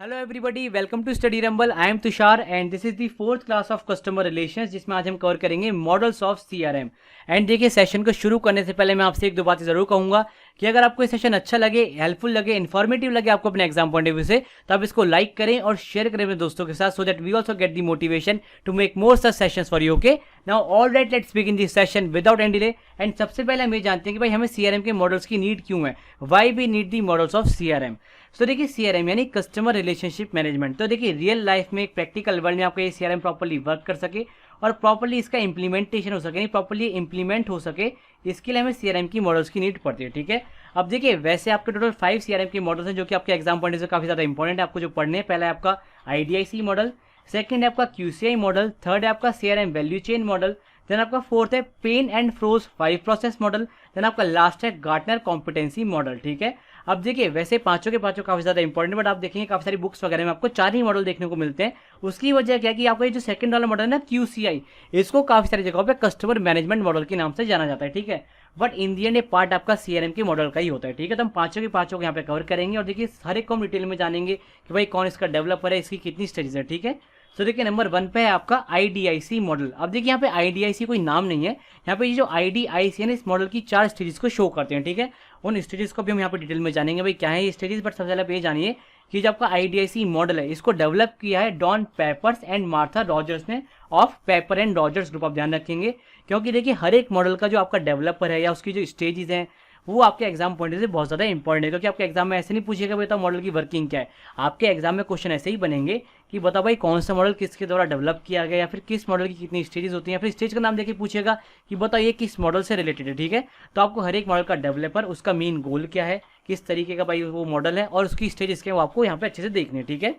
Hello everybody, welcome to study rumble. I am Tushar and this is the fourth class of customer relations, जिसमें आज हम cover करेंगे models of CRM. And देखिए, session को शुरू करने से पहले मैं आपसे एक दो बातें जरूर कहूंगा कि अगर आपको ये सेशन अच्छा लगे, हेल्पफुल लगे, इन्फॉर्मेटिव लगे आपको अपने एग्जाम पॉइंट ऑफ व्यू से, तो आप इसको लाइक करें और शेयर करें अपने दोस्तों के साथ, so that we also get the motivation to make more such sessions for you. Okay, now all right, let's begin this session without any delay. And सबसे पहले हम ये जानते हैं कि भाई हमें सीआरएम के मॉडल्स की नीड क्यों है, why we need the models of CRM. तो देखिए, सीआरएम यानी कस्टमर रिलेशनशिप मैनेजमेंट। तो देखिए, रियल लाइफ में एक प्रैक्टिकल वर्ल्ड में आपका ये सीआरएम प्रॉपर्ली वर्क कर सके और प्रॉपर्ली इसका इंप्लीमेंटेशन हो सके, यानी प्रॉपर्ली इंप्लीमेंट हो सके, इसके लिए हमें सीआरएम की मॉडल्स की नीड पड़ती है। ठीक है, अब देखिए, वैसे आपके टोटल 5 सीआरएम के मॉडल्स हैं जो कि आपके एग्जाम पॉइंट से काफी ज्यादा इंपॉर्टेंट है, आपको जो पढ़ने हैं। पहला है आपका आईडीआईसी मॉडल, सेकंड है आपका क्यूसीआई मॉडल, थर्ड है आपका CRM value chain model, then आपका फोर्थ है Payne and Frow's 5 process model, then आपका लास्ट है गार्टनर कॉम्पिटेंसी मॉडल। ठीक है, अब देखिए, वैसे पांचों के पांचों काफी ज्यादा इंपॉर्टेंट, बट आप देखेंगे काफी सारी बुक्स वगैरह में आपको 4 ही मॉडल देखने को मिलते हैं। उसकी वजह क्या है कि आपका ये जो सेकंड वाला मॉडल है ना, क्यूसीआई, इसको काफी सारी जगहों पे कस्टमर मैनेजमेंट मॉडल के नाम से जाना जाता है। ठीक है, बट इन दी एंड ये पार्ट आपका सीआरएम के मॉडल का ही होता है। ठीक है, तो हम पांचों के पांचों को यहाँ पे कवर करेंगे और देखिए हर एक को हम डिटेल में जानेंगे कि भाई कौन इसका डेवलपर है, इसकी कितनी स्टेजेस है। ठीक है, तो देखिए, नंबर 1 पे है आपका आईडीआईसी मॉडल। अब देखिए, यहाँ पे आईडीआईसी कोई नाम नहीं है, यहाँ पे ये जो आईडीआईसी है ना, इस मॉडल की 4 स्टेजेस को शो करते हैं। ठीक है, उन स्टेजेस को भी हम यहाँ पे डिटेल में जानेंगे भाई क्या है ये स्टेजेस। बट सबसे पहले आप ये जानिए कि जो आपका आईडीआईसी मॉडल है, इसको डेवलप किया है Don Peppers and Martha Rogers ने, of Peppers and Rogers group. आप ध्यान रखेंगे, क्योंकि देखिए हर एक मॉडल का जो आपका डेवलपर है या उसकी जो स्टेजेस हैं, वो आपके एग्जाम पॉइंट से बहुत ज्यादा इंपॉर्टेंट है। क्योंकि आपके एग्जाम में ऐसे नहीं पूछेगा बताओ मॉडल की वर्किंग क्या है, आपके एग्जाम में क्वेश्चन ऐसे ही बनेंगे कि बताओ भाई कौन सा मॉडल किसके द्वारा डेवलप किया गया, या फिर किस मॉडल की कितनी स्टेजेस होती हैं, या फिर स्टेज का नाम देके पूछेगा कि बताओ ये किस मॉडल से रिलेटेड है। ठीक है, तो आपको हर एक मॉडल का डेवलपर, उसका मेन गोल क्या है, किस तरीके का भाई वो मॉडल है और उसकी स्टेजेस क्या है, वो आपको यहाँ पे अच्छे से देखने। ठीक है,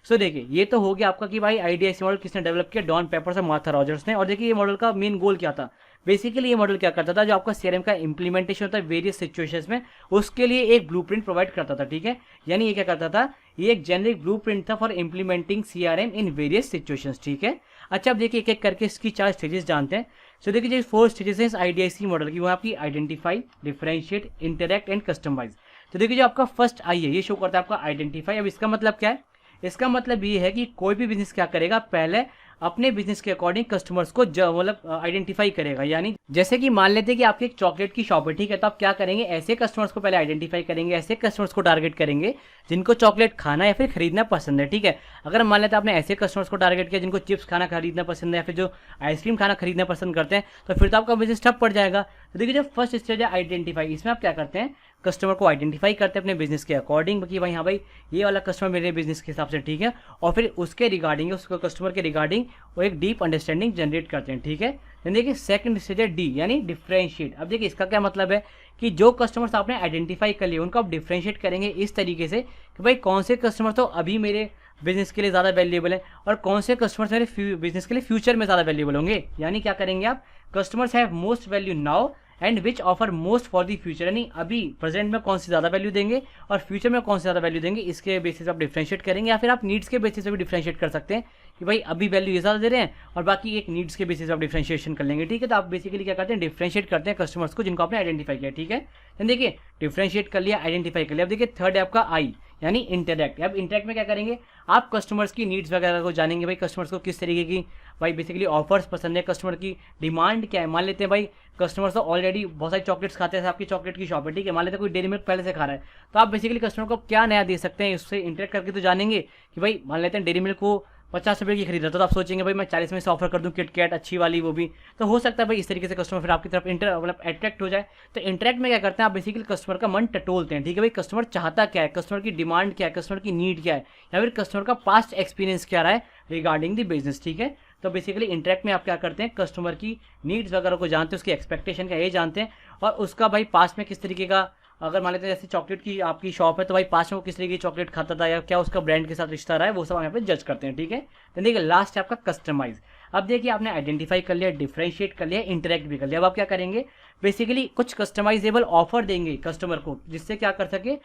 सो देखिए, ये तो हो गया आपका कि भाई आईडीआईसी मॉडल किसने डेवलप किया, डॉन पेपर्स और मार्था रॉजर्स ने। और देखिए, ये मॉडल का मेन गोल क्या था, बेसिकली ये मॉडल क्या करता था, जो आपका सीआरएम का इंप्लीमेंटेशन होता है वेरियस सिचुएशंस में, उसके लिए एक ब्लूप्रिंट प्रोवाइड करता था। ठीक है, यानी ये क्या करता था, ये एक जेनरिक ब्लूप्रिंट था for implementing CRM in various situations. ठीक है, अच्छा, अब देखिए एक एक करके इसकी 4 स्टेजेस जानते हैं। सो देखिए, जो 4 स्टेजेस हैं इस आईडीआईसी मॉडल की, वो आपकी identify, differentiate, interact and customise. तो देखिए, जो आपका फर्स्ट आई है, ये शो करता है आपका आइडेंटिफाई। अब इसका मतलब क्या है, इसका मतलब ये है कि कोई भी बिजनेस क्या करेगा, पहले अपने बिजनेस के अकॉर्डिंग कस्टमर्स को मतलब आइडेंटिफाई करेगा। यानी जैसे कि मान लेते हैं कि आपकी एक चॉकलेट की शॉप है, ठीक है, तो आप क्या करेंगे, ऐसे कस्टमर्स को पहले आइडेंटिफाई करेंगे, ऐसे कस्टमर्स को टारगेट करेंगे जिनको चॉकलेट खाना या फिर खरीदना पसंद है। ठीक है, अगर मान लेते हैं आपने ऐसे कस्टमर्स को टारगेट किया जिनको चिप्स खाना खरीदना पसंद है या फिर जो आइसक्रीम खाना खरीदना पसंद करते हैं, तो फिर तो आपका बिजनेस ठप पड़ जाएगा। तो देखिए, जो फर्स्ट स्टेज है आइडेंटिफाई, इसमें आप क्या करते हैं, कस्टमर को आइडेंटिफाई करते हैं अपने बिजनेस के अकॉर्डिंग कि भाई हाँ भाई ये वाला कस्टमर मेरे बिजनेस के हिसाब से ठीक है, और फिर उसके रिगार्डिंग, उसको कस्टमर के रिगार्डिंग वो एक डीप अंडरस्टैंडिंग जनरेट करते हैं। ठीक है, देखिए सेकंड स्टेज है डी, यानी डिफरेंशिएट। अब देखिए, इसका क्या मतलब है कि जो कस्टमर्स आपने आइडेंटिफाई कर लिए उनको आप डिफरेंशिएट करेंगे इस तरीके से कि भाई कौन से कस्टमर तो अभी मेरे बिजनेस के लिए ज़्यादा वैल्यूएबल है और कौन से कस्टमर्स मेरे बिजनेस के लिए फ्यूचर में ज़्यादा वैल्यूएबल होंगे। यानी क्या करेंगे आप, customers have most value now and which offer most for the future, यानी अभी प्रेजेंट में कौन सी ज़्यादा वैल्यू देंगे और फ्यूचर में कौन सी ज़्यादा वैल्यू देंगे, इसके बेसिस आप डिफरेंशिएट करेंगे। या फिर आप नीड्स के बेसिस पे भी डिफरेंशिएट कर सकते हैं कि भाई अभी वैल्यू ये ज़्यादा दे रहे हैं और बाकी एक नीड्स के बेसिस आप डिफरेंशिएशन कर लेंगे। ठीक है, तो आप बेसिकली क्या करते हैं, डिफरेंशिएट करते हैं कस्टमर्स को जिनको आपने आइडेंटिफाई किया। ठीक है, तो देखिए डिफरेंशिएट कर लिया, आइडेंटिफाई कर लिया। अब देखिए थर्ड है आपका आई, यानी इंटरैक्ट। अब इंटरैक्ट में क्या करेंगे, आप कस्टमर्स की नीड्स वगैरह को जानेंगे, भाई कस्टमर्स को किस तरीके की भाई बेसिकली ऑफर्स पसंद है, कस्टमर की डिमांड क्या है। मान लेते हैं भाई कस्टमर्स तो ऑलरेडी बहुत सारी चॉकलेट्स खाते हैं, आपकी चॉकलेट की शॉप है, ठीक है, मान लेते हैं कोई डेयरी मिल्क पहले से खा रहा है, तो आप बेसिकली कस्टमर को क्या नया दे सकते हैं, उससे इंटरेक्ट करके तो जानेंगे कि भाई मान लेते हैं डेयरी मिल्क को 50 रुपये की खरीद रहा, तो आप सोचेंगे भाई मैं 40 में से ऑफर कर दूं किटकैट अच्छी वाली, वो भी तो हो सकता है भाई इस तरीके से कस्टमर फिर आपकी तरफ मतलब अट्रैक्ट हो जाए। तो इंटरेक्ट में क्या करते हैं, आप बेसिकली कस्टमर का मन टटोलते हैं। ठीक है, भाई कस्टमर चाहता क्या है, कस्टमर की डिमांड क्या है, कस्टमर की नीड क्या है, या फिर कस्टमर का पास्ट एक्सपीरियंस क्या रहा है रिगार्डिंग द बिजनेस। ठीक है, तो बेसिकली इंटरेक्ट में आप क्या करते हैं, कस्टमर की नीड्स वगैरह को जानते हैं, उसकी एक्सपेक्टेशन क्या ये जानते हैं, और उसका भाई पास्ट में किस तरीके का, अगर मान लेते हैं जैसे चॉकलेट की आपकी शॉप है तो भाई पास में वो किस तरीके की चॉकलेट खाता था या क्या उसका ब्रांड के साथ रिश्ता रहा है, वो सब यहाँ पे जज करते हैं। ठीक है, तो देखिए लास्ट है आपका कस्टमाइज। अब देखिए आपने आइडेंटिफाई कर लिया, डिफरेंशिएट कर लिया, इंटरेक्ट भी कर लिया। अब आप क्या करेंगे, बेसिकली कुछ कस्टमाइजेबल ऑफर देंगे कस्टमर को, जिससे क्या कर सके,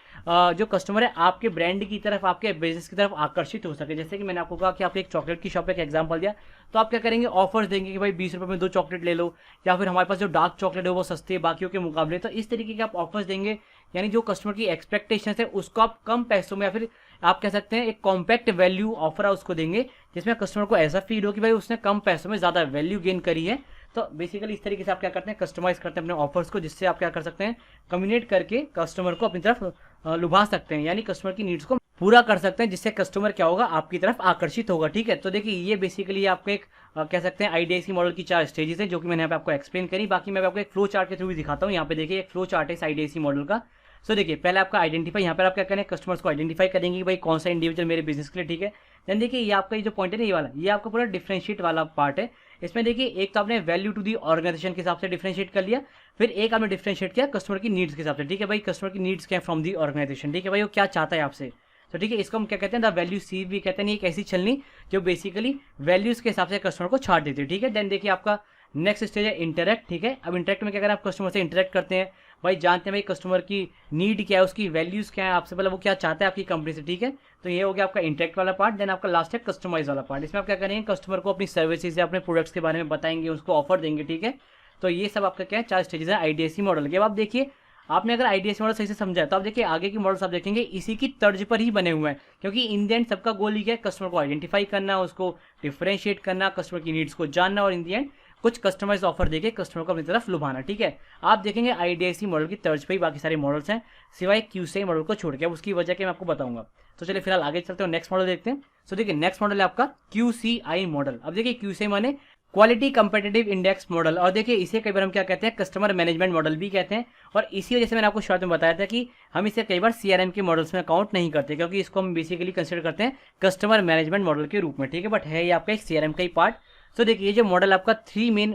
जो कस्टमर है आपके ब्रांड की तरफ, आपके बिजनेस की तरफ आकर्षित हो सके। जैसे कि मैंने आपको कहा कि आपकी एक चॉकलेट की शॉप का एग्जाम्पल दिया, तो आप क्या करेंगे, ऑफर्स देंगे कि भाई 20 रुपये में 2 चॉकलेट ले लो, या फिर हमारे पास जो डार्क चॉकलेट है वो सस्ती है बाकियों के मुकाबले। तो इस तरीके के आप ऑफर्स देंगे यानी जो कस्टमर की एक्सपेक्टेशन है उसको आप कम पैसों में या फिर आप कह सकते हैं एक कॉम्पैक्ट वैल्यू ऑफर उसको देंगे, जिसमें कस्टमर को ऐसा फील हो कि भाई उसने कम पैसों में ज़्यादा वैल्यू गेन करी है। तो बेसिकली इस तरीके से आप क्या करते हैं, कस्टमाइज करते हैं अपने ऑफर्स को, जिससे आप क्या कर सकते हैं, कम्युनिकेट करके कस्टमर को अपनी तरफ लुभा सकते हैं, यानी कस्टमर की नीड्स को पूरा कर सकते हैं, जिससे कस्टमर क्या होगा, आपकी तरफ आकर्षित होगा। ठीक है, तो देखिए ये बेसिकली आपका एक कह सकते हैं आईडीएसी मॉडल की 4 स्टेजेस है, जो कि मैंने यहाँ पे आपको एक्सप्लेन करी। बाकी मैं आपको एक फ्लो चार्ट के थ्रू भी दिखाता हूँ। यहाँ पे देखिए एक फ्लो चार्ट है इस आईडीएसी मॉडल का। सो देखिए पहले आपका आइडेंटिफाई, यहाँ पर आप क्या करें, कस्टमर्स को आइडेंटिफाई करेंगे कि भाई कौन सा इंडिविजुअल मेरे बिजनेस के लिए ठीक है। देन देखिए ये आपका ये जो पॉइंट है ना, ये वाला, ये आपका पूरा डिफरेंशिएट वाला पार्ट है। इसमें देखिए एक तो आपने वैल्यू टू दी ऑर्गेनाइजेशन के हिसाब से डिफरेंशिएट कर लिया, फिर एक आपने डिफरेंशिएट किया कस्टमर की नीड्स के हिसाब से। ठीक है भाई, कस्टमर की नीड्स क्या है फ्रॉम दी ऑर्गेनाइजेशन, ठीक है भाई, वो क्या चाहता है आपसे। तो ठीक है, इसको हम क्या कहते हैं, द वैल्यू सी भी कहते हैं। एक ऐसी छलनी जो बेसिकली वैल्यूज के हिसाब से कस्टमर को छाट देती है। ठीक है, देन देखिए आपका नेक्स्ट स्टेज है इंटरेक्ट। ठीक है, अब इंटरेक्ट में क्या करें, आप कस्टमर से इंटरेक्ट करते हैं, भाई जानते हैं भाई कस्टमर की नीड क्या है, उसकी वैल्यूज क्या है आपसे, मतलब वो क्या चाहता है आपकी कंपनी से। ठीक है, तो ये हो गया आपका इंटरेक्ट वाला पार्ट। देन आपका लास्ट है कस्टमाइज वाला पार्ट। इसमें आप क्या करेंगे, कस्टमर को अपनी सर्विसेज या अपने प्रोडक्ट्स के बारे में बताएंगे, उसको ऑफर देंगे। ठीक है, तो ये सब आपका क्या है, 4 स्टेजेस है आईडीएसी मॉडल के। अब आप देखिए, आपने अगर आईडीएसी मॉडल सही से समझा है तो आप देखिए आगे की मॉडल्स आप देखेंगे इसी की तर्ज पर ही बने हुए हैं, क्योंकि इन द एंड सबका गोल ही क्या है, कस्टमर को आइडेंटिफाई करना, उसको डिफरेंशिएट करना, कस्टमर की नीड्स को जानना और इन द एंड कुछ कस्टमाइज ऑफर देके कस्टमर को अपनी तरफ लुभाना। ठीक है, आप देखेंगे आईडीएसी मॉडल की तर्ज पे ही बाकी सारे मॉडल्स हैं, सिवाय क्यूसीआई मॉडल को छोड़ के। अब उसकी वजह क्या मैं आपको बताऊंगा। तो चलिए फिलहाल आगे चलते हैं, नेक्स्ट मॉडल देखते हैं। सो देखिए नेक्स्ट मॉडल है आपका क्यूसीआई मॉडल। अब देखिए क्यूसीआई माने क्वालिटी कंपेटिटिव इंडेक्स मॉडल, और देखिए इसे कई बार हम क्या कहते हैं, कस्टमर मैनेजमेंट मॉडल भी कहते हैं। और इसी वजह से मैंने आपको शुरुआत में बताया था कि हम इसे कई बार सीआरएम के मॉडल्स में काउंट नहीं करते, क्योंकि इसको हम बेसिकली कंसिडर करते हैं कस्टमर मैनेजमेंट मॉडल के रूप में। ठीक है, बट है ये आपका एक सीआरएम का ही पार्ट। तो देखिए ये जो मॉडल आपका 3 मेन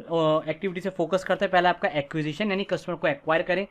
एक्टिविटी से फोकस करता है। पहला आपका एक्विजिशन, यानी कस्टमर को एक्वायर करें,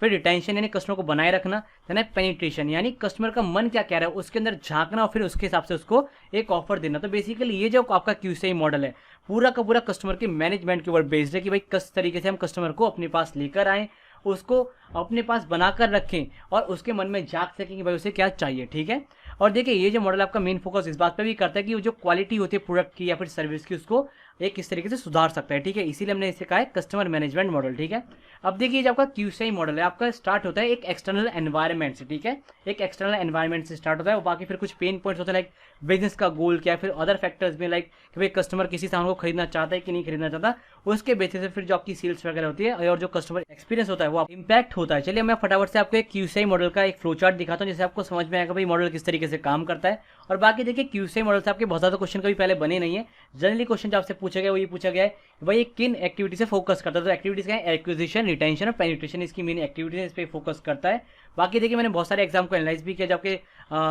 फिर रिटेंशन यानी कस्टमर को बनाए रखना, देन है पेनिट्रेशन, यानी कस्टमर का मन क्या कह रहा है उसके अंदर झांकना और फिर उसके हिसाब से उसको एक ऑफर देना। तो बेसिकली ये जो आपका क्यूसीआई मॉडल है पूरा का पूरा कस्टमर के मैनेजमेंट के ऊपर बेस्ड है, कि भाई किस तरीके से हम कस्टमर को अपने पास लेकर आएँ, उसको अपने पास बनाकर रखें और उसके मन में झांक सकें कि भाई उसे क्या चाहिए। ठीक है, और देखिए ये जो मॉडल आपका मेन फोकस इस बात पे भी करता है कि वो जो क्वालिटी होती है प्रोडक्ट की या फिर सर्विस की, उसको एक किस तरीके से सुधार सकता है। ठीक है, इसीलिए हमने इसे कहा है कस्टमर मैनेजमेंट मॉडल। ठीक है, अब देखिए जो आपका क्यूसीआई मॉडल है आपका स्टार्ट होता है एक एक्सटर्नल एनवायरनमेंट से। ठीक है, एक एक्सटर्नल एनवायरनमेंट से स्टार्ट होता है, और बाकी फिर कुछ पेन पॉइंट्स होते हैं, लाइक बिजनेस का गोल क्या है, फिर अदर फैक्टर्स में, लाइक कि भाई कस्टमर किसी सामान को खरीदना चाहता है कि नहीं खरीदना चाहता, उसके बेसिस से फिर जो आपकी सेल्स वगैरह होती है और जो कस्टमर एक्सपीरियंस होता है वो इम्पैक्ट होता है। चलिए मैं फटाफट से आपको एक क्यूसीआई मॉडल का एक फ्लो चार्ट दिखाता हूँ, जिससे आपको समझ में आएगा भाई मॉडल किस तरीके से काम करता है। और बाकी देखिए क्यूसीआई मॉडल से आपके बहुत ज़्यादा क्वेश्चन कभी पहले बने नहीं है। जनरली क्वेश्चन जो आपसे पूछा गया वो ये पूछा गया है कि भाई किन एक्टिविटी से फोकस करता है। तो एक्टिविटीज क्या है, एक्विजिशन, रिटेंशन और पेनिट्रेशन, इसकी मेन एक्टिविटीज इस पर फोकस करता है। बाकी देखिए मैंने बहुत सारे एग्जाम को एनालाइज भी किया,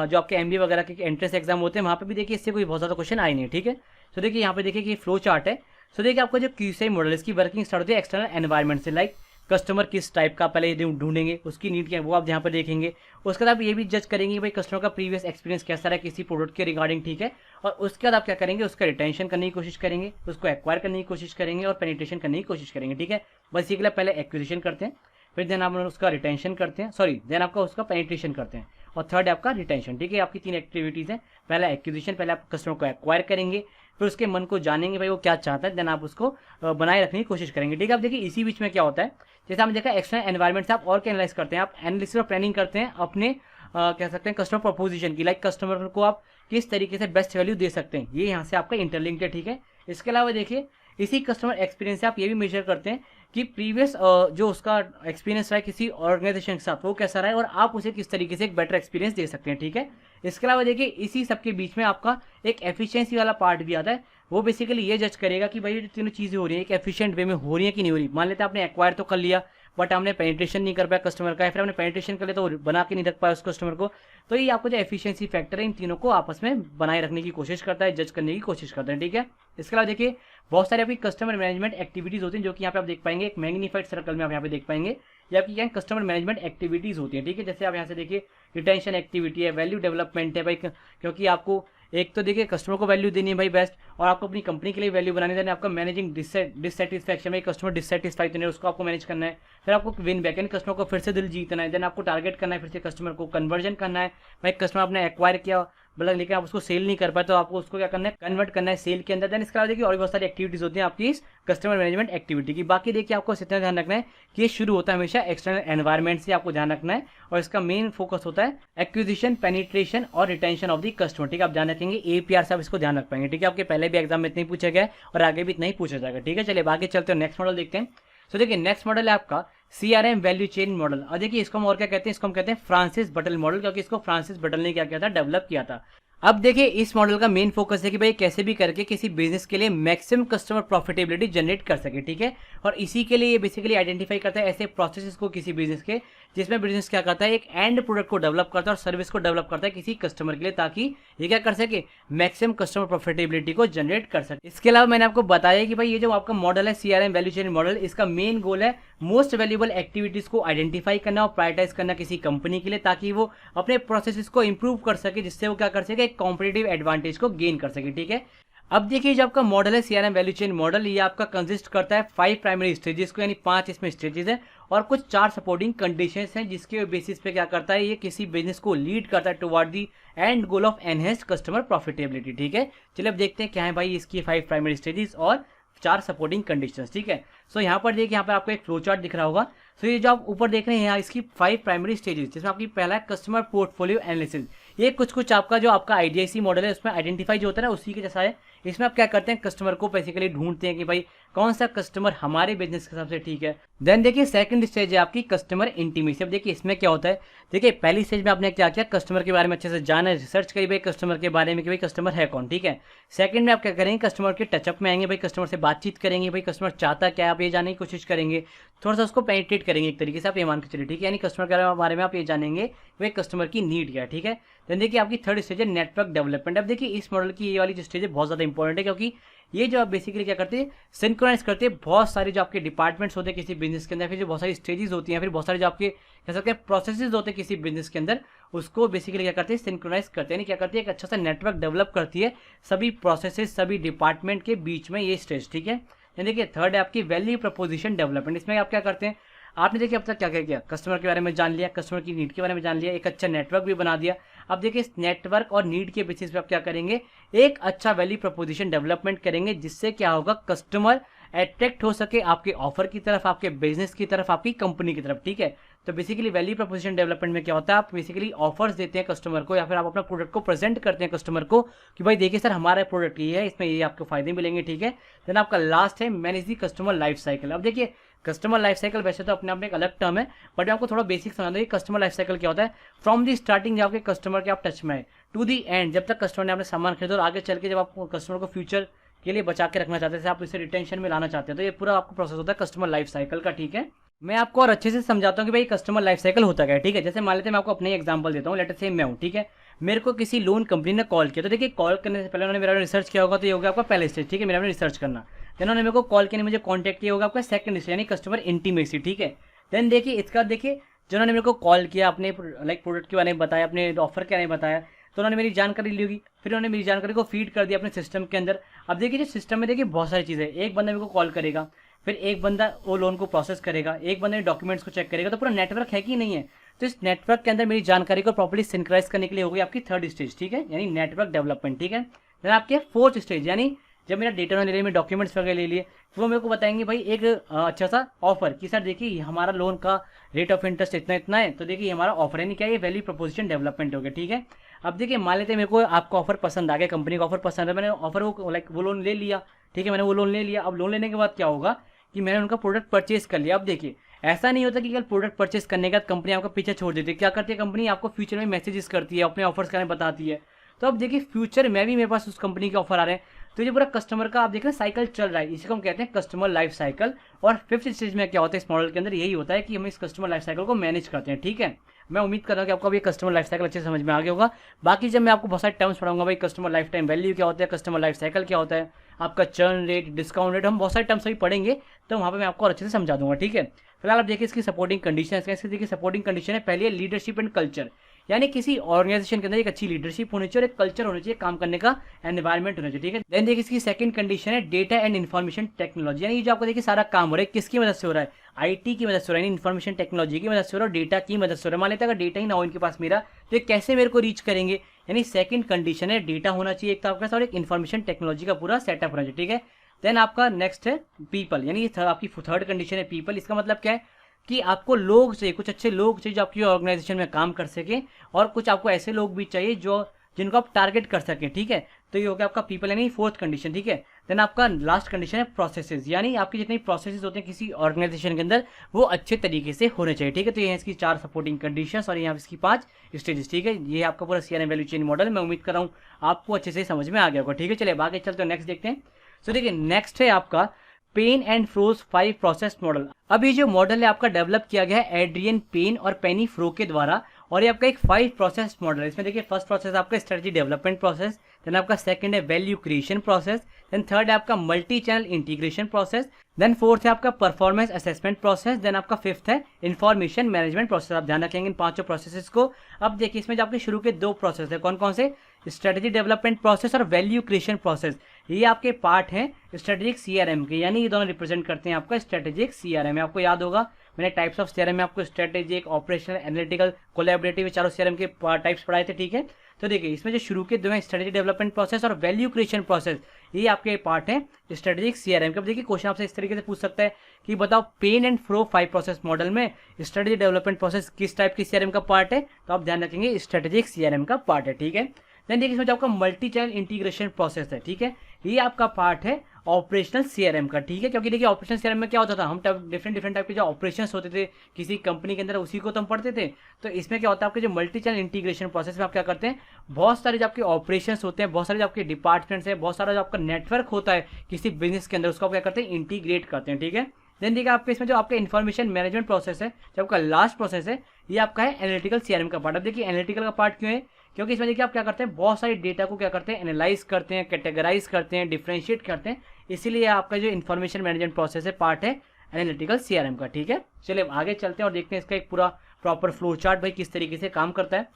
जो आपके एमबीए वगैरह के एंट्रेंस एग्जाम होते हैं वहाँ पे भी देखिए इससे कोई बहुत ज़्यादा क्वेश्चन आए नहीं। ठीक है, तो देखिए यहाँ पे देखिए कि फ्लो चार्ट है। सो देखिए आपका जो क्यूसीआई मॉडल इसकी वर्किंग स्टार्ट होती है एक्सटर्नल एनवायरनमेंट से, लाइक कस्टमर किस टाइप का पहले ढूंढेंगे, उसकी नीड क्या है वो आप यहाँ पर देखेंगे। उसके बाद आप ये भी जज करेंगे भाई कस्टमर का प्रीवियस एक्सपीरियंस कैसा रहा किसी प्रोडक्ट के रिगार्डिंग। ठीक है, और उसके बाद आप क्या करेंगे, उसका रिटेंशन करने की कोशिश करेंगे, उसको एक्वायर करने की कोशिश करेंगे और पेनिट्रेशन करने की कोशिश करेंगे। ठीक है, बस ये पहले एक्विजिशन करते हैं, फिर देन आप उसका रिटेंशन करते हैं, देन आपका उसका पेनिट्रेशन करते हैं, और थर्ड है आपका रिटेंशन। ठीक है, आपकी 3 एक्टिविटीज़ हैं। पहला एक्विजिशन, पहले आप कस्टमर को एक्वायर करेंगे, फिर उसके मन को जानेंगे भाई वो क्या चाहता है, देन आप उसको बनाए रखने की कोशिश करेंगे। ठीक है, अब देखिए इसी बीच में क्या होता है, जैसे हमने देखा एक्सटर्नल एनवायरनमेंट से आप और क्या एनालाइज करते हैं, आप एनालिसिस और प्लानिंग करते हैं अपने कह सकते हैं कस्टमर प्रपोजिशन की, लाइक कस्टमर को आप किस तरीके से बेस्ट वैल्यू दे सकते हैं, ये यहाँ से आपका इंटरलिंक्ड है। ठीक है, इसके अलावा देखिए इसी कस्टमर एक्सपीरियंस से आप ये भी मेजर करते हैं कि प्रीवियस जो उसका एक्सपीरियंस रहा है किसी ऑर्गेनाइजेशन के साथ वो कैसा रहा है, और आप उसे किस तरीके से एक बेटर एक्सपीरियंस दे सकते हैं। ठीक है, इसके अलावा देखिए इसी सबके बीच में आपका एक एफिशिएंसी वाला पार्ट भी आता है, वो बेसिकली ये जज करेगा कि भाई ये तीनों चीज़ें हो रही है एक एफिशिएंट वे में हो रही है कि नहीं हो रही। मान लेते हैं आपने एक्वायर तो कर लिया बट हमने पेनिट्रेशन नहीं कर पाया कस्टमर का, फिर हमने पेनिट्रेशन कर लिया तो बना के नहीं रख पाया उस कस्टमर को। तो ये आपको जो एफिशिएंसी फैक्टर है इन तीनों को आपस में बनाए रखने की कोशिश करता है, जज करने की कोशिश करता है। ठीक है, इसके अलावा देखिए बहुत सारी आपकी कस्टमर मैनेजमेंट एक्टिविटीज़ होती हैं, जो कि यहाँ पे आप देख पाएंगे एक मैग्नीफाइड सर्कल में आप यहाँ पे देख पाएंगे, ये आपकी क्या कस्टमर मैनेजमेंट एक्टिविटीज़ होती है। ठीक है, जैसे आप यहाँ से देखिए रिटेंशन एक्टिविटी है, वैल्यू डेवलपमेंट है भाई, क्योंकि आपको एक तो देखिए कस्टमर को वैल्यू देनी है भाई बेस्ट, और आपको अपनी कंपनी के लिए वैल्यू बनानी है, आपका मैनेजिंग डिससेटिस्फैक्शन में कस्टमर डिससेटिस्फाइड है उसको आपको मैनेज करना है, फिर आपको विन बैक यानी कस्टमर को फिर से दिल जीतना है, देन आपको टारगेट करना है फिर से कस्टमर को कन्वर्जन करना है। भाई कस्टमर आपने एक्वायर किया मतलब लेकिन आप उसको सेल नहीं कर पाए तो आपको उसको क्या करना है, कन्वर्ट करना है सेल के अंदर। देन इसके अलावा देखिए और भी बहुत सारी एक्टिविटीज होती हैं आपकी इस कस्टमर मैनेजमेंट एक्टिविटी की। बाकी देखिए आपको इतना ध्यान रखना है कि ये शुरू होता है हमेशा एक्सटर्नल एनवायरमेंट से, आपको ध्यान रखना है, और इसका मेन फोकस होता है एक्विजिशन, पेनिट्रेशन और रिटेंशन ऑफ द कस्टमर। ठीक है, आप ध्यान रखेंगे APR से आप इसको ध्यान रख पाएंगे। ठीक है, आपके पहले भी एग्जाम में इतना ही पूछा गया है और आगे भी इतना ही पूछा जाएगा। ठीक है, चलिए आगे चलते हैं, नेक्स्ट मॉडल देखते हैं। तो देखिए नेक्स्ट मॉडल है आपका CRM वैल्यू चेन मॉडल। और देखिए इसको हम और क्या कहते हैं, इसको हम कहते हैं फ्रांसिस बटल मॉडल, क्योंकि इसको फ्रांसिस बटल ने क्या किया था, डेवलप किया था। अब देखिए इस मॉडल का मेन फोकस है कि भाई कैसे भी करके किसी बिजनेस के लिए मैक्सिमम कस्टमर प्रॉफिटेबिलिटी जनरेट कर सके। ठीक है, और इसी के लिए ये बेसिकली आइडेंटिफाई करता है ऐसे प्रोसेसेस को किसी बिजनेस के, जिसमें बिजनेस क्या करता है, एक एंड प्रोडक्ट को डेवलप करता है और सर्विस को डेवलप करता है किसी कस्टमर के लिए, ताकि ये क्या कर सके, मैक्सिमम कस्टमर प्रॉफिटेबिलिटी को जनरेट कर सके। इसके अलावा मैंने आपको बताया कि भाई ये जो आपका मॉडल है CRM वैल्यू चेन मॉडल, इसका मेन गोल है मोस्ट वैल्यूएबल एक्टिविटीज को आइडेंटिफाई करना और प्रायोरिटाइज करना किसी कंपनी के लिए, ताकि वो अपने प्रोसेसेस को इंप्रूव कर सके, जिससे वो क्या कर सके, एक कॉम्पिटिटिव एडवांटेज को गेन कर सके। ठीक है, अब देखिए जो आपका मॉडल है CRM वैल्यू चेन मॉडल, ये आपका कंसिस्ट करता है 5 प्राइमरी स्टेजेस को, यानी 5 इसमें स्टेजेस है और कुछ 4 सपोर्टिंग कंडीशंस हैं, जिसके बेसिस पे क्या करता है, ये किसी बिजनेस को लीड करता है toward the and goal of enhanced customer profitability. ठीक है, चलिए अब देखते हैं क्या है भाई इसकी 5 प्राइमरी स्टेजेस और 4 सपोर्टिंग कंडीशंस। ठीक है, सो यहाँ पर देखिए, यहाँ पर आपको एक फ्लो चार्ट दिख रहा होगा। सो ये जो आप ऊपर देख रहे हैं यहाँ इसकी 5 प्राइमरी स्टेजेस, जिसमें आपकी पहला है कस्टमर पोर्टफोलियो एनालिसिस। ये कुछ आपका जो आपका IDIC मॉडल है उसमें आइडेंटिफाई जो होता है ना, उसी के जैसा है। इसमें आप क्या करते हैं, कस्टमर को बेसिकली ढूंढते हैं कि भाई कौन सा कस्टमर हमारे बिजनेस के हिसाब से ठीक है। देन देखिए सेकंड स्टेज है आपकी कस्टमर इंटीमेसी। अब देखिए इसमें क्या होता है, देखिए पहली स्टेज में आपने क्या किया, कस्टमर के बारे में अच्छे से जाना, रिसर्च करी भाई कस्टमर के बारे में कि भाई कस्टमर है कौन। ठीक है, सेकंड में आप क्या करेंगे, कस्टमर के टचअप में आएंगे, भाई कस्टमर से बातचीत करेंगे, भाई कस्टमर चाहता क्या है आप ये जानने की कोशिश करेंगे, थोड़ा सा उसको पेनिट्रेट करेंगे एक तरीके से, आप ये मान के चलिए। ठीक है, यानी कस्टमर के बारे में आप ये जानेंगे भाई कस्टमर की नीड क्या है। ठीक है, देन देखिए आपकी थर्ड स्टेज है नेटवर्क डेवलपमेंट। अब देखिए इस मॉडल की ये वाली जो स्टेज है बहुत ज़्यादा इंपॉर्टेंट है, क्योंकि ये जो आप बेसिकली क्या करते हैं, सिंक्रोनाइज करते हैं बहुत सारे जो आपके डिपार्टमेंट्स होते हैं किसी बिजनेस के अंदर, फिर जो बहुत सारी स्टेजेस होती हैं, फिर बहुत सारे जो आपके कह सकते हैं प्रोसेसेस होते हैं किसी बिजनेस के अंदर, उसको बेसिकली क्या करते हैं, सिंक्रोनाइज करते हैं, यानी क्या करती है, एक अच्छा सा नेटवर्क डेवलप करती है सभी प्रोसेसेस सभी डिपार्टमेंट के बीच में, ये स्टेज। ठीक है, यानी देखिए थर्ड है आपकी वैल्यू प्रपोजिशन डेवलपमेंट। इसमें आप क्या करते हैं, आपने देखिए अब तक क्या क्या किया, कस्टमर के बारे में जान लिया, कस्टमर की नीड के बारे में जान लिया, एक अच्छा नेटवर्क भी बना दिया। अब देखिए इस नेटवर्क और नीड के बेसिस पे आप क्या करेंगे, एक अच्छा वैल्यू प्रपोजिशन डेवलपमेंट करेंगे, जिससे क्या होगा, कस्टमर अट्रैक्ट हो सके आपके ऑफर की तरफ, आपके बिजनेस की तरफ, आपकी कंपनी की तरफ। ठीक है, तो बेसिकली वैल्यू प्रपोजिशन डेवलपमेंट में क्या होता है, आप बेसिकली ऑफर्स देते हैं कस्टमर को, या फिर आप अपना प्रोडक्ट को प्रेजेंट करते हैं कस्टमर को कि भाई देखिए सर हमारा प्रोडक्ट ये है, इसमें ये आपको फायदे मिलेंगे। ठीक है, देन आपका लास्ट है manage the customer life cycle. अब देखिए कस्टमर लाइफ साइकिल वैसे तो अपने आप में एक अलग टर्म है, बट मैं आपको थोड़ा बेसिक समझा दूँ कस्टमर लाइफ साइकिल क्या होता है। फ्रॉम दी स्टार्टिंग जब आपके कस्टमर के आप टच में है, टू दी एंड जब तक कस्टमर ने अपने सामान खरीदा, और आगे चल के जब आप कस्टमर को फ्यूचर के लिए बचा के रखना चाहते हैं, आप इसे रिटेंशन में लाना चाहते हैं, तो ये पूरा आपको प्रोसेस होता है कस्टमर लाइफ साइकिल का। ठीक है, मैं आपको और अच्छे से समझाता हूँ कि भाई कस्टमर लाइफ साइकिल होता क्या है। ठीक है, जैसे मान लेते हैं मैं आपको अपने एग्जांपल देता हूँ, लेटर से मैं हूँ, ठीक है, मेरे को किसी लोन कंपनी ने कॉल किया, तो देखिए कॉल करने से पहले उन्होंने मेरा रिसर्च किया होगा, तो ये होगा आपका पहले स्टेज। ठीक है, मेरा रिसर्च करना, देन उन्होंने मेरे को कॉल किया, मुझे कॉन्टैक्ट किया होगा आपका सेकंड स्टेज, यानी कस्टमर इंटीमेसी। ठीक है, देन देखिए इसके बाद देखिए जिन्होंने मेरे को कॉल किया, अपने लाइक प्रोडक्ट के बारे में बताया, अपने ऑफर के बारे में बताया, तो उन्होंने मेरी जानकारी ली होगी, फिर उन्होंने मेरी जानकारी को फीड कर दिया अपने सिस्टम के अंदर। अब देखिए जो सिस्टम में देखिए बहुत सारी चीज़ें, एक बंदा मेरे को कॉल करेगा, फिर एक बंदा वो लोन को प्रोसेस करेगा, एक बंदा डॉक्यूमेंट्स को चेक करेगा, तो पूरा नेटवर्क है कि नहीं है। तो इस नेटवर्क के अंदर मेरी जानकारी को प्रॉपर्ली सिंक्राइज करने के लिए होगी आपकी थर्ड स्टेज। ठीक है, यानी नेटवर्क डेवलपमेंट। ठीक है, देन आपके फोर्थ स्टेज, यानी जब मेरा डेटा उन्होंने ले लिया, डॉक्यूमेंट्स वगैरह ले लिए, फिर वो मेरे को बताएंगे भाई एक अच्छा सा ऑफर कि सर देखिए हमारा लोन का रेट ऑफ इंटरेस्ट इतना इतना है, तो देखिए हमारा ऑफर है, नहीं क्या ये वैल्यू प्रपोजिशन डेवलपमेंट हो गया। ठीक है, अब देखिए मान लेते हैं मेरे को आपका ऑफर पसंद आ गया, कंपनी का ऑफर पसंद है, मैंने ऑफर वो लाइक वो लोन ले लिया। ठीक है, मैंने वो लोन ले लिया। अब लोन लेने के बाद क्या होगा कि मैंने उनका प्रोडक्ट परचेज कर लिया। अब देखिए ऐसा नहीं होता कि कल प्रोडक्ट परचेज करने के बाद कंपनी आपको पीछे छोड़ देती है, क्या करती है कंपनी आपको फ्यूचर में मैसेजेस करती है, अपने ऑफर्स करने बताती है। तो अब देखिए फ्यूचर में भी मेरे पास उस कंपनी के ऑफर आ रहे हैं, तो ये पूरा कस्टमर का आप देख रहे हैं साइकिल चल रहा है, इसी को हम कहते हैं कस्टमर लाइफ साइकिल। और फिफ्थ स्टेज में क्या होता है इस मॉडल के अंदर, यही होता है कि हम इस कस्टमर लाइफ साइकिल को मैनेज करते हैं। ठीक है, मैं उम्मीद कर रहा हूँ कि आपको अभी कस्टमर लाइफ साइकिल अच्छे से समझ में आ गया होगा। बाकी जब मैं आपको बहुत सारे टर्म्स पढ़ाऊंगा, भाई कस्टमर लाइफ टाइम वैल्यू क्या होता है, कस्टमर लाइफ साइकिल क्या होता है, आपका चर्न रेट, डिस्काउंट रेट, हम बहुत सारे टर्म्स अभी पढ़ेंगे, तो वहाँ पर मैं आपको अच्छे से समझा दूंगा। ठीक है, फिलहाल आप देखिए इसकी सपोर्टिंग कंडीशन है, इसकी देखिए सपोर्टिंग कंडीशन है, पहली है लीडरशिप एंड कल्चर, यानी किसी ऑर्गेनाइजेशन के अंदर एक अच्छी लीडरशिप होनी चाहिए और एक कल्चर होना चाहिए, काम करने का एनवायरमेंट होना चाहिए, ठीक है। देन देखिए इसकी सेकंड कंडीशन है डेटा एंड इन्फॉर्मेशन टेक्नोलॉजी, यानी जो आपको देखिए सारा काम हो रहा है किसकी मदद से हो रहा है, आईटी की मदद से हो रहा है, इन्फॉर्मेशन टेक्नोलॉजी की मदद से हो रहा है, डेटा की मदद से हो रहा है। मान लेते हैं अगर डेटा ही ना हो इनके पास मेरा, तो ये कैसे मेरे को रीच करेंगे, यानी सेकंड कंडीशन है डेटा होना चाहिए एक तो आपके पास और एक इन्फॉर्मेशन टेक्नोलॉजी का पूरा सेटअप होना चाहिए, ठीक है। देन आपका नेक्स्ट है पीपल, यानी आपकी थर्ड कंडीशन है पीपल। इसका मतलब क्या है कि आपको लोग चाहिए, कुछ अच्छे लोग चाहिए जो आपकी ऑर्गेनाइजेशन में काम कर सके, और कुछ आपको ऐसे लोग भी चाहिए जो जिनको आप टारगेट कर सकें, ठीक है। तो ये हो गया आपका पीपल, यानी फोर्थ कंडीशन, ठीक है। देन आपका लास्ट कंडीशन है प्रोसेसेस, यानी आपकी जितनी प्रोसेसेस होते हैं किसी ऑर्गेनाइजेशन के अंदर वो अच्छे तरीके से होने चाहिए, ठीक है। तो ये है इसकी 4 सपोर्टिंग कंडीशंस और यहाँ इसकी 5 स्टेजेस, ठीक है। ये आपका पूरा सीआरएम वैल्यू चेन मॉडल, मैं उम्मीद कर रहा हूँ आपको अच्छे से समझ में आ गया होगा, ठीक है। चलिए आगे चलते हैं, नेक्स्ट देखते हैं। सो देखिए नेक्स्ट है आपका Payne and Frow's 5 process model. अब ये जो मॉडल है आपका डेवलप किया गया है एड्रियन पेन और पेनी फ्रो के द्वारा, और ये आपका एक 5 प्रोसेस मॉडल है। इसमें देखिए फर्स्ट प्रोसेस आपका स्ट्रेटजी डेवलपमेंट प्रोसेस, देन आपका सेकंड है value creation process, then third है आपका multi channel integration process, then fourth है आपका परफॉर्मेंस असेसमेंट प्रोसेस, देन आपका फिफ्थ है इंफॉर्मेशन मैनेजमेंट प्रोसेस। आप ध्यान रखेंगे इन पांचों प्रोसेसेस को। अब देखिए इसमें जो आपके शुरू के 2 प्रोसेस है कौन कौन से, स्ट्रेटजी डेवलपमेंट प्रोसेस और वैल्यू क्रिएशन प्रोसेस, ये आपके पार्ट हैं स्ट्रेटेजिक सीआरएम के, यानी ये दोनों रिप्रेजेंट करते हैं आपका स्ट्रेटेजिक सीआरएम। आपको याद होगा मैंने टाइप्स ऑफ सीआरएम में आपको स्ट्रेटेजिक, ऑपरेशनल, एनालिटिकल, कोलैबोरेटिव, चारों सीआरएम के टाइप्स पढ़ाए थे, ठीक है। तो देखिए इसमें जो शुरू के 2 हैं स्ट्रेटेजी डेवलपमेंट प्रोसेस और वैल्यू क्रिएशन प्रोसेस, ये आपके पार्ट हैं स्ट्रेटेजिक सीआरएम के। अब देखिए क्वेश्चन आपसे इस तरीके से पूछ सकता है कि बताओ Payne and Frow 5 process model में स्ट्रेटेजी डेवलपमेंट प्रोसेस किस टाइप की सीआरएम का पार्ट है, तो आप ध्यान रखेंगे स्ट्रेटेजिक सीआरएम का पार्ट है, ठीक है। देन देखिए इसमें जो आपका मल्टी चैनल इंटीग्रेशन प्रोसेस है, ठीक है, ये आपका पार्ट है ऑपरेशनल सीआरएम का, ठीक है। क्योंकि देखिए ऑपरेशनल सीआरएम में क्या होता था, हम डिफरेंट टाइप के जो ऑपरेशंस होते थे किसी कंपनी के अंदर उसी को तो हम पढ़ते थे। तो इसमें क्या होता है आपके जो मल्टी चैनल इंटीग्रेशन प्रोसेस में आप क्या करते हैं, बहुत सारे जो आपके ऑपरेशंस होते हैं, बहुत सारे जो आपके डिपार्टमेंट्स हैं, बहुत सारा जो आपका नेटवर्क होता है किसी बिजनेस के अंदर, उसको आप क्या करते हैं इंटीग्रेट करते हैं, ठीक है। देन देखिए आपके इसमें जो आपका इन्फॉर्मेशन मैनेजमेंट प्रोसेस है, जो आपका लास्ट प्रोसेस है, ये आपका है एनालिटिकल सीआरएम का पार्ट। अब देखिए एनालिटिकल का पार्ट क्यों है, क्योंकि इसमें देखिए आप क्या करते हैं बहुत सारे डेटा को क्या करते हैं एनालाइज करते हैं, कैटेगराइज करते हैं, डिफ्रेंशिएट करते हैं, इसीलिए आपका जो इन्फॉर्मेशन मैनेजमेंट प्रोसेस है पार्ट है एनालिटिकल सीआरएम का, ठीक है। चलिए आगे चलते हैं और देखते हैं इसका एक पूरा प्रॉपर फ्लो चार्ट भाई किस तरीके से काम करता है।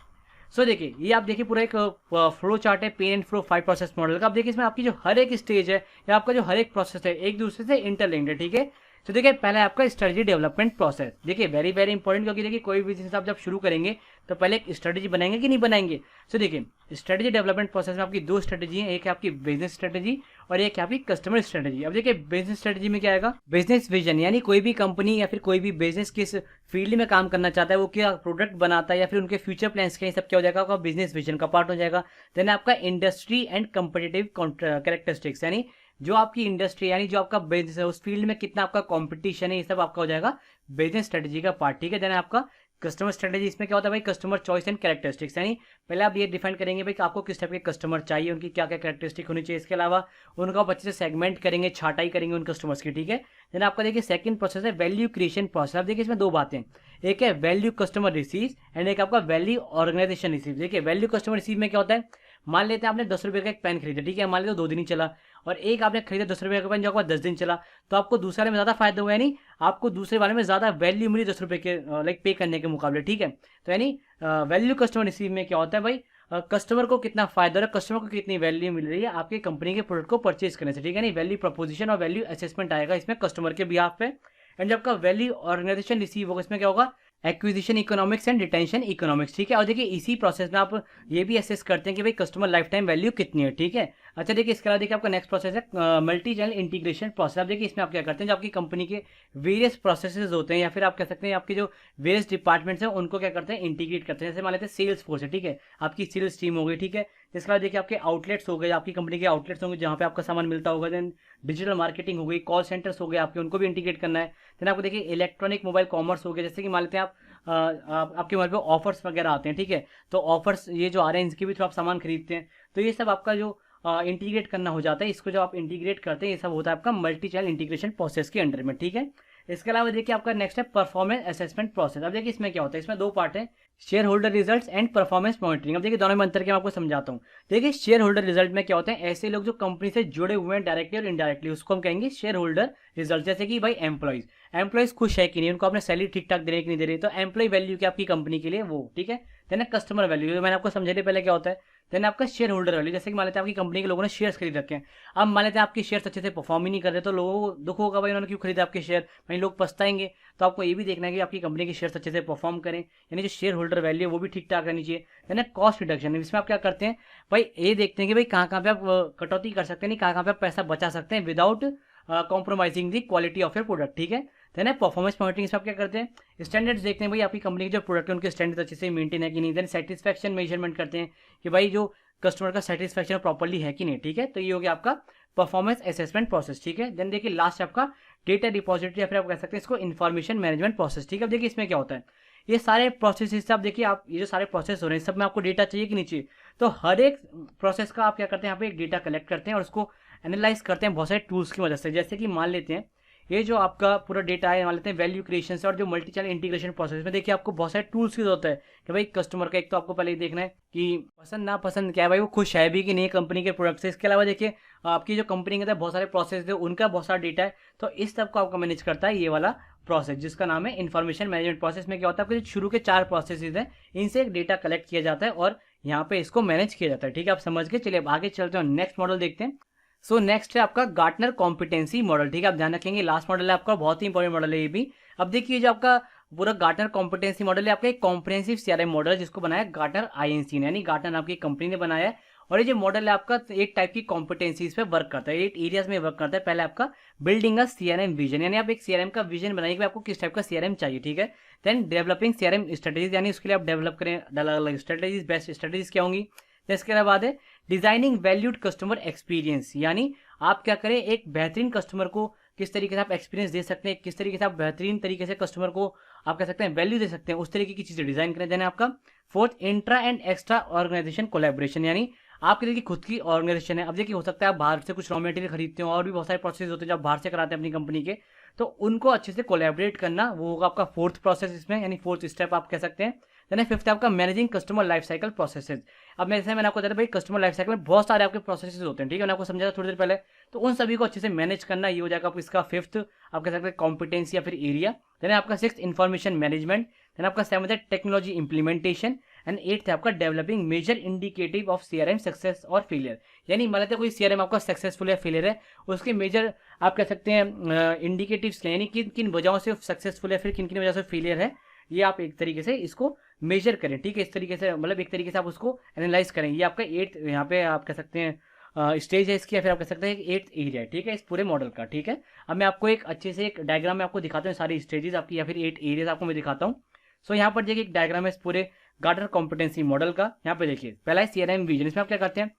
सो देखिए ये आप देखिए पूरा एक फ्लो चार्ट है Payne and Frow 5 process model का। आप देखिए इसमें आपकी जो हर एक स्टेज है या आपका जो हर एक प्रोसेस है एक दूसरे से इंटरलिंक्ड है, ठीक है। तो देखिए पहले आपका स्ट्रेटजी डेवलपमेंट प्रोसेस, देखिए वेरी वेरी इंपॉर्टेंट, क्योंकि देखिए कोई भी बिजनेस आप जब शुरू करेंगे तो पहले एक स्ट्रेटजी बनाएंगे कि नहीं बनाएंगे। तो देखिए स्ट्रेटजी डेवलपमेंट प्रोसेस में आपकी 2 स्ट्रेटजी है, एक है आपकी बिजनेस स्ट्रेटजी और एक है आपकी कस्टमर स्ट्रेटजी। अब देखिए बिजनेस स्ट्रेटजी में क्या आएगा, बिजनेस विजन, यानी कोई भी कंपनी या फिर कोई भी बिजनेस किस फील्ड में काम करना चाहता है, वो क्या प्रोडक्ट बनाता है या फिर उनके फ्यूचर प्लान्स क्या, सब क्या हो जाएगा आपका बिजनेस विजन का पार्ट हो जाएगा। देन आपका इंडस्ट्री एंड कम्पिटिटिव कैरेक्टरिस्टिक्स, यानी जो आपकी इंडस्ट्री यानी जो आपका बिजनेस है उस फील्ड में कितना आपका कंपटीशन है, ये सब आपका हो जाएगा बिजनेस स्ट्रेटजी का पार्ट, ठीक है। देन आपका कस्टमर स्ट्रेटजी, इसमें क्या होता है भाई कस्टमर चॉइस एंड कैरेक्टरिस्टिक्स, यानी पहले आप ये डिफाइन करेंगे भाई कि आपको किस टाइप के कस्टमर चाहिए, उनकी क्या क्या कैरेक्टरिस्टिक होनी चाहिए, इसके अलावा उनको आप अच्छे से सेगमेंट करेंगे, छाटाई करेंगे उन कस्टमर्स की, ठीक है। देन आपका देखिए सेकंड प्रोसेस है वैल्यू क्रिएशन प्रोसेस। अब देखिए इसमें 2 बातें, एक है वैल्यू कस्टमर रिसीव एंड एक आपका वैल्यू ऑर्गेनाइजेशन रिसीव। देखिए वैल्यू कस्टमर रिसीव में क्या होता है, मान लेते हैं आपने 10 रुपये का एक पेन खरीदा, ठीक है, मान लेते 2 दिन ही चला, और एक आपने खरीदा 10 रुपये का पेन जो आपका 10 दिन चला, तो आपको दूसरे वाले में ज़्यादा फायदा हुआ, यानी आपको दूसरे वाले में ज़्यादा वैल्यू मिली 10 रुपये के लाइक पे करने के मुकाबले, ठीक है। तो यानी वैल्यू कस्टमर रिसीव में क्या होता है भाई, कस्टमर को कितना फायदा हो रहा है, कस्टमर को कितनी वैल्यू मिल रही है आपकी कंपनी के प्रोडक्ट को परचेज करने से, ठीक है। नहीं वैल्यू प्रपोजिशन और वैल्यू असेसमेंट आएगा इसमें कस्टमर के बिहाफ पे। एंड जब आपका वैल्यू ऑर्गेनाइजेशन रिसीव होगा इसमें क्या होगा, acquisition economics and retention economics, ठीक है। और देखिए इसी प्रोसेस में आप ये भी असेस करते हैं कि भाई कस्टमर लाइफ टाइम वैल्यू कितनी है, ठीक है। अच्छा देखिए इसके अलावा देखिए आपका नेक्स्ट प्रोसेस है मल्टी चैनल इंटीग्रेशन प्रोसेस। अब देखिए इसमें आप क्या करते हैं, जो आपकी कंपनी के वेरियस प्रोसेसेस होते हैं या फिर आप कह सकते हैं आपके जो वेरियस डिपार्टमेंट्स हैं उनको क्या करते हैं इंटीग्रेट करते हैं। जैसे मान लेते हैं सेल्स फोर्स है, ठीक है, आपकी सेल्स टीम हो गई, ठीक है। इसके बाद देखिए आपके आउटलेट्स हो गए, आपकी कंपनी के आउटलेट्स होंगे जहाँ पे आपका सामान मिलता होगा। देन डिजिटल मार्केटिंग हो गई, कॉल सेंटर्स हो गए आपके, उनको भी इंटीग्रेट करना है। देन आपको देखिए इलेक्ट्रॉनिक मोबाइल कॉमर्स हो गया, जैसे कि मान लेते हैं आपके मोबाइल पे ऑफर्स वगैरह आते हैं, ठीक है, तो ऑफर्स ये जो आ रहे हैं इनके भी थ्रू आप सामान खरीदते हैं, तो ये सब आपका जो इंटीग्रेट करना हो जाता है, इसको जो आप इंटीग्रेट करते हैं ये सब होता है आपका मल्टी चैनल इंटीग्रेशन प्रोसेस के अंडर में, ठीक है। इसके अलावा देखिए आपका नेक्स्ट है परफॉर्मेंस असेसमेंट प्रोसेस। अब देखिए इसमें क्या होता है, इसमें 2 पार्ट है, share holder results and performance monitoring. अब देखिए दोनों में अंतर के मैं आपको समझाता हूँ। देखिए शेयर होल्डर रिजल्ट में क्या होते हैं, ऐसे लोग जो कंपनी से जुड़े हुए हैं डायरेक्टली और इनडायरेक्टली, उसको हम कहेंगे शेयर होल्डर रिजल्ट। जैसे कि भाई एम्प्लॉइज खुश है कि नहीं, उनको आपने सैलरी ठीक ठाक दे रहे कि नहीं दे रहे, तो एम्प्लॉय वैल्यू की आपकी कंपनी के लिए वो, ठीक है। देन है कस्टमर वैल्यू, मैंने आपको समझाने पहले क्या होता है। देन आपका शेयर होल्डर वैल्यू, जैसे कि मान लेते हैं आपकी कंपनी के लोगों ने शेयर्स खरीद रखे हैं, अब मान लेते हैं आपके शेयर्स अच्छे से परफॉर्म ही नहीं कर रहे, तो लोगों को दुख होगा भाई उन्होंने क्यों खरीदा आपके शेयर, भाई लोग पछताएंगे। तो आपको ये भी देखना है कि आपकी कंपनी के शेयर्स अच्छे से परफॉर्म करें, यानी जो शेयर होल्डर वैल्यू है वो भी ठीक ठाक रहनी चाहिए। देन कॉस्ट रिडक्शन, इसमें आप क्या करते हैं भाई, ये देखते हैं कि भाई कहाँ पे आप कटौती कर सकते हैं, नहीं कहाँ पे आप पैसा बचा सकते हैं without compromising the quality of your product, ठीक है। देन परफॉर्मेंस मॉनिटरिंग, इसमें आप क्या करते हैं स्टैंडर्ड्स देखते हैं भाई आपकी कंपनी के जो प्रोडक्ट है उनके स्टैंडर्ड अच्छे से मेंटेन है कि नहीं। देन सेटिस्फैक्शन मेजरमेंट करते हैं कि भाई जो कस्टमर का सेटिस्फैक्शन प्रॉपर्ली है कि नहीं, ठीक है। तो ये हो गया आपका परफॉर्मेंस असेसमेंट प्रोसेस, ठीक है। देन देखिए लास्ट आपका डेटा डिपॉजिटरी या फिर आप कह सकते हैं इसको इन्फॉर्मेशन मैनेजमेंट प्रोसेस, ठीक है। अब देखिए इसमें क्या होता है, ये सारे प्रोसेस से आप देखिए, आप ये जो सारे प्रोसेस हो रहे हैं सब में आपको डेटा चाहिए कि नहीं चाहिए। तो हर एक प्रोसेस का आप क्या करते हैं यहाँ पे एक डेटा कलेक्ट करते हैं और उसको एनालाइज करते हैं बहुत सारे टूल्स की मदद से। जैसे कि मान लेते हैं ये जो आपका पूरा डेटा है, मान लेते हैं वैल्यू क्रिएशन से और जो मल्टी चैनल इंटीग्रेशन प्रोसेस में देखिए आपको बहुत सारे टूल्स की जरूरत है कि भाई कस्टमर का एक तो आपको पहले ही देखना है कि पसंद ना पसंद क्या है, भाई वो खुश है भी कि नहीं कंपनी के प्रोडक्ट से। इसके अलावा देखिए आपकी जो कंपनी के अंदर बहुत सारे प्रोसेस है उनका बहुत सारा डेटा है, तो इस सब को आपको मैनेज करता है ये वाला प्रोसेस जिसका नाम है इन्फॉर्मेशन मैनेजमेंट प्रोसेस। में क्या होता है आपके जो शुरू के 4 प्रोसेसेस हैं इनसे एक डेटा कलेक्ट किया जाता है और यहाँ पे इसको मैनेज किया जाता है, ठीक है। आप समझ के चलिए अब आगे चलते हैं, नेक्स्ट मॉडल देखते हैं। सो नेक्स्ट है आपका गार्टनर कॉम्पिटेंसी मॉडल, ठीक है। आप ध्यान रखेंगे लास्ट मॉडल है आपका, बहुत ही इंपॉर्टेंट मॉडल है ये भी। अब देखिए जो आपका पूरा गार्टनर कॉम्पिटेंसी मॉडल है आपका एक कॉम्प्रिहेंसिव सीआरएम मॉडल है जिसको बनाया गार्टनर आईएनसी ने, यानी गार्टनर आपकी कंपनी ने बनाया है। और ये जो मॉडल है आपका एक टाइप की कॉम्पिटेंसीज पे वर्क करता है, 8 एरियाज में वर्क करता है। पहले आपका बिल्डिंग अ सीआरएम विजन, यानी आप एक सीआरएम का विजन बनाइए कि आपको किस टाइप का सीआरएम चाहिए, ठीक है। देन डेवलपिंग सीआरएम स्ट्रेटेजीज, यानी उसके लिए आप डेवलप करें अलग अलग स्ट्रेटेजीज, बेस्ट स्ट्रेटेजीज क्या होंगी। इसके बाद है डिजाइनिंग वैल्यूड कस्टमर एक्सपीरियंस, यानी आप क्या करें एक बेहतरीन कस्टमर को किस तरीके से आप एक्सपीरियंस दे सकते हैं, किस तरीके से आप बेहतरीन तरीके से कस्टमर को आप कह सकते हैं वैल्यू दे सकते हैं, उस तरीके की चीजें डिजाइन करें। देन आपका fourth intra and extra organisation collaboration, यानी आपके देखिए खुद की ऑर्गेनाइजेशन है। अब देखिए हो सकता है आप बाहर से कुछ रॉ मटेरियल खरीदते हो और भी बहुत सारे प्रोसेस होते हैं जो आप बाहर से कराते हैं अपनी कंपनी के, तो उनको अच्छे से कोलैबोरेट करना वो होगा आपका फोर्थ प्रोसेस इसमें, यानी फोर्थ स्टेप आप कह सकते हैं। देन फिफ्थ आपका managing customer life cycle processes. अब मैंने आपको बताया भाई कस्टमर लाइफ साइकिल में बहुत सारे आपके प्रोसेसेस होते हैं, ठीक है। मैंने आपको समझाया थोड़ी देर पहले, तो उन सभी को अच्छे से मैनेज करना ये हो जाएगा आपको इसका फिफ्थ आप कह सकते हैं कॉम्पिटेंसी या फिर एरिया। देन आपका सिक्स इन्फॉर्मेशन मैनेजमेंट। देन आपका सेवंथ है टेक्नोलॉजी इंप्लीमेंटेशन। एंड एट्थ है आपका developing measure indicative of CRM success और फेलियर, यानी मान लेते हैं कोई सीआरएम आपका सक्सेसफुल या फेलियर है उसके मेजर आप कह सकते हैं इंडिकेटिव्स, यानी किन किन वजहों से सक्सेसफुल है फिर किन किन वजह से फेलियर है, ये आप एक तरीके से इसको मेजर करें, ठीक है। इस तरीके से मतलब एक तरीके से आप उसको एनालाइज करें। ये आपका 8th यहाँ पे आप कह सकते हैं स्टेज है इसकी, या फिर आप कह सकते हैं 8th एरिया है, ठीक है, इस पूरे मॉडल का, ठीक है। अब मैं आपको एक अच्छे से एक डायग्राम में आपको दिखाता हूँ सारी स्टेजेस आपकी या फिर 8 एरियाज आपको मैं दिखाता हूँ। सो यहाँ पर देखिए एक डायग्राम है इस पूरे गार्टनर कॉम्पिटेंसी मॉडल का। यहाँ पे देखिए पहला है सीआरएम विजन, इसमें आप क्या करते हैं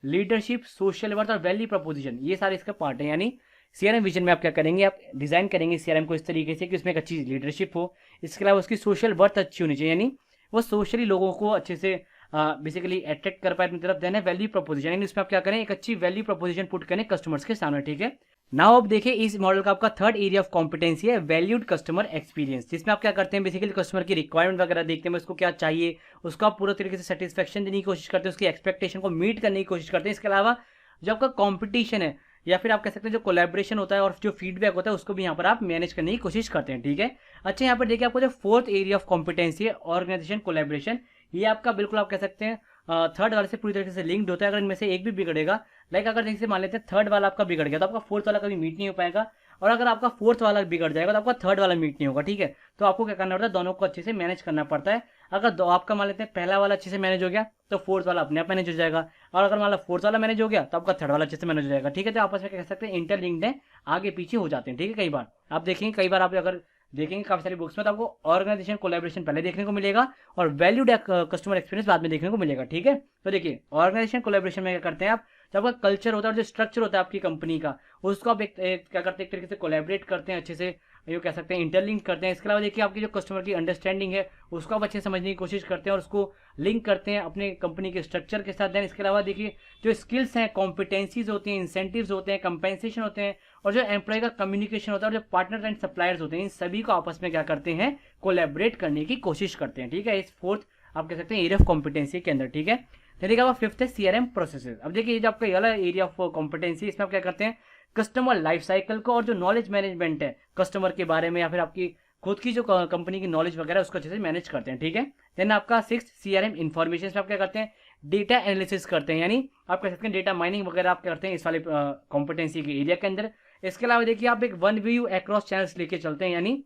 लीडरशिप, सोशल वर्थ और वैल्यू प्रपोजिशन, ये सारे इसका पार्ट है। यानी सीआरएम विजन में आप क्या करेंगे, आप डिजाइन करेंगे सीआरएम को इस तरीके से कि उसमें एक अच्छी लीडरशिप हो, इसके अलावा उसकी सोशल वर्थ अच्छी होनी चाहिए, यानी वो सोशली लोगों को अच्छे से बेसिकली अट्रैक्ट कर पाए अपनी तरफ। देना है वैल्यू प्रपोजिशन, यानी इसमें आप क्या करें एक अच्छी वैल्यू प्रपोजिशन पुट करें कस्टमर्स के सामने, ठीक है। नाउ अब देखिए इस मॉडल का आपका थर्ड एरिया ऑफ कॉम्पिटेंसी है वैल्यूड कस्टमर एक्सपीरियंस, जिसमें आप क्या करते हैं बेसिकली कस्टमर की रिक्वायरमेंट वगैरह देखते हैं उसको क्या चाहिए, उसको आप पूरा तरीके से सेटिस्फेक्शन देने की कोशिश करते हैं, उसकी एक्सपेक्टेशन को मीट करने की कोशिश करते हैं। इसके अलावा जो आपका कॉम्पिटिशन है या फिर आप कह सकते हैं जो कोलैबोरेशन होता है और जो फीडबैक होता है उसको भी यहाँ पर आप मैनेज करने की कोशिश करते हैं, ठीक है। अच्छा यहाँ पर देखिए आपको जो फोर्थ एरिया ऑफ कॉम्पिटेंसी है ऑर्गेनाइजेशन कोलैबोरेशन, ये आपका बिल्कुल आप कह सकते हैं थर्ड वाले से पूरी तरीके से लिंक्ड होता है। अगर इनमें से एक भी बिगड़ेगा, लाइक अगर जैसे मान लेते हैं थर्ड वाला आपका बिगड़ गया तो आपका फोर्थ वाला कभी मीट नहीं हो पाएगा, और अगर आपका फोर्थ वाला बिगड़ जाएगा तो आपका थर्ड वाला मीट नहीं होगा, ठीक है। तो आपको क्या करना पड़ता है दोनों को अच्छे से मैनेज करना पड़ता है। अगर आपका मान लेते हैं पहला वाला अच्छे से मैनेज हो गया तो फोर्थ वाला अपने आप मैनेज हो जाएगा, और अगर मान लो फोर्थ वाला मैनेज हो गया तो आपका थर्ड वाला अच्छे से मैनेज हो जाएगा, ठीक है। तो आपस में कह सकते हैं इंटरलिंक्ड है, आगे पीछे हो जाते हैं, ठीक है। कई बार आप देखेंगे, कई बार आप अगर देखेंगे काफी सारी बुक्स में तो आपको ऑर्गेनाइजेशन कोलैबोरेशन पहले देखने को मिलेगा और वैल्यूड कस्टमर एक्सपीरियंस बाद में देखने को मिलेगा, ठीक है। तो देखिए ऑर्गेनाइजेशन कोलैबोरेशन में क्या करते हैं आप, जब आपका कल्चर होता है और जो स्ट्रक्चर होता है आपकी कंपनी का उसको आप क्या करते हैं एक तरीके से कोलैबोरेट करते हैं, अच्छे से ये कह सकते हैं इंटरलिंक करते हैं। इसके अलावा देखिए आपकी जो कस्टमर की अंडरस्टैंडिंग है उसको आप अच्छे से समझने की कोशिश करते हैं और उसको लिंक करते हैं अपने कंपनी के स्ट्रक्चर के साथ। देन इसके अलावा देखिए जो स्किल्स हैं, कॉम्पिटेंसीज होती हैं, इंसेंटिव्स होते हैं, कंपेंसेशन होते हैं, और जो एम्प्लॉय का कम्युनिकेशन होता है और जो पार्टनर एंड सप्लायर्स होते हैं, इन सभी को आपस में क्या करते हैं कोलैबोरेट करने की कोशिश करते हैं, ठीक है। इस फोर्थ आप कह सकते हैं एरिया ऑफ कॉम्पिटेंसी के अंदर, ठीक है। देखिए अब फिफ्थ है सीआरएम प्रोसेसेस। अब देखिए जो आपका वाला एरिया ऑफ कॉम्पिटेंसी, इसमें आप क्या करते हैं कस्टमर लाइफ साइकिल को और जो नॉलेज मैनेजमेंट है कस्टमर के बारे में या फिर आपकी खुद की जो कंपनी की नॉलेज वगैरह उसको अच्छे से मैनेज करते हैं, ठीक है। देन आपका 6 CRM इन्फॉर्मेशन पे आप क्या करते हैं, डेटा एनालिसिस करते हैं, यानी आप कह सकते हैं डेटा माइनिंग वगैरह आप करते हैं इस वाले कॉम्पिटेंसी के एरिया के अंदर। इसके अलावा देखिए आप एक वन व्यू अक्रॉस चैनल्स लेके चलते हैं, यानी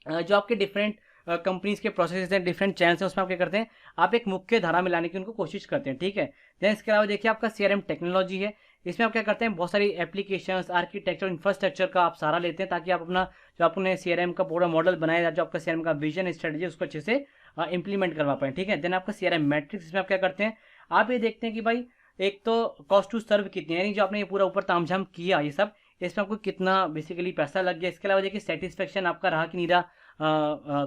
जो आपके डिफरेंट कंपनीज के प्रोसेस हैं, डिफरेंट चैनल्स हैं, उसमें आप क्या करते हैं, आप एक मुख्य धारा में लाने की उनको कोशिश करते हैं, ठीक है। देन इसके अलावा देखिए आपका CRM टेक्नोलॉजी है, इसमें आप क्या करते हैं, बहुत सारी एप्लीकेशंस, आर्किटेक्चर, इंफ्रास्ट्रक्चर का आप सहारा लेते हैं ताकि आप अपना जो आपने CRM का पूरा मॉडल बनाया, जो आपका CRM का विजन स्ट्रेटजी उसको अच्छे से इंप्लीमेंट करवा पाए, ठीक है। देन आपका CRM मैट्रिक्स, इसमें आप क्या करते हैं, आप ये देखते हैं कि भाई एक तो कॉस्ट टू सर्व कितनी है, यानी जो आपने ये पूरा ऊपर तामझाम किया ये सब, इसमें आपको कितना बेसिकली पैसा लग गया। इसके अलावा देखिए सेटिस्फेक्शन आपका रहा कि नहीं रहा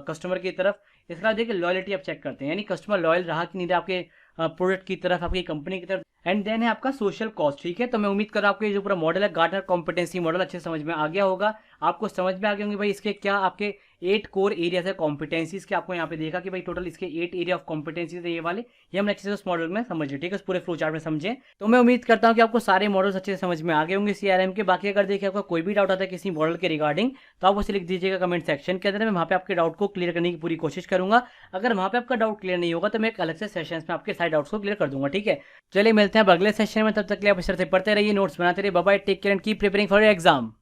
कस्टमर की तरफ। इसके अलावा देखिए लॉयल्टी आप चेक करते हैं, यानी कस्टमर लॉयल रहा कि नहीं रहा आपके प्रोडक्ट की तरफ, आपकी कंपनी की तरफ। एंड देन है आपका सोशल कॉस्ट, ठीक है। तो मैं उम्मीद कर रहा हूँ आपको ये जो पूरा मॉडल है गार्टनर कॉम्पिटेंसी मॉडल अच्छे समझ में आ गया होगा। आपको समझ में आ गए होंगे भाई इसके क्या आपके 8 कोर एरियाज है कॉम्पिटेंसीज के। आपको यहाँ पे देखा कि भाई टोटल इसके 8 एरिया ऑफ कॉम्पिटेंसीज है ये वाले, ये हमने अच्छे से उस मॉडल में समझे, ठीक है, उस पूरे फ्लो चार्ट में समझे। तो मैं उम्मीद करता हूँ कि आपको सारे मॉडल्स अच्छे से समझ में आ गए होंगे CRM के। बाकी अगर देखिए आपका कोई भी डाउट आता है किसी मॉडल के रिगार्डिंग, तो आप उसे लिख दीजिएगा कमेंट सेक्शन के अंदर, मैं वहाँ पे आपके डाउट को क्लियर करने की पूरी कोशिश करूंगा। अगर वहाँ पे आपका डाउट क्लियर नहीं होगा तो मैं एक अलग से सेशन में आपके सारे डाउट्स को क्लियर कर दूंगा, ठीक है। चलिए मिलते हैं अब अगले सेशन में, तब तक के लिए आप इस तरह से पढ़ते रहिए, नोट्स बनाते रहिए। Bye bye, take care and keep preparing for your exam.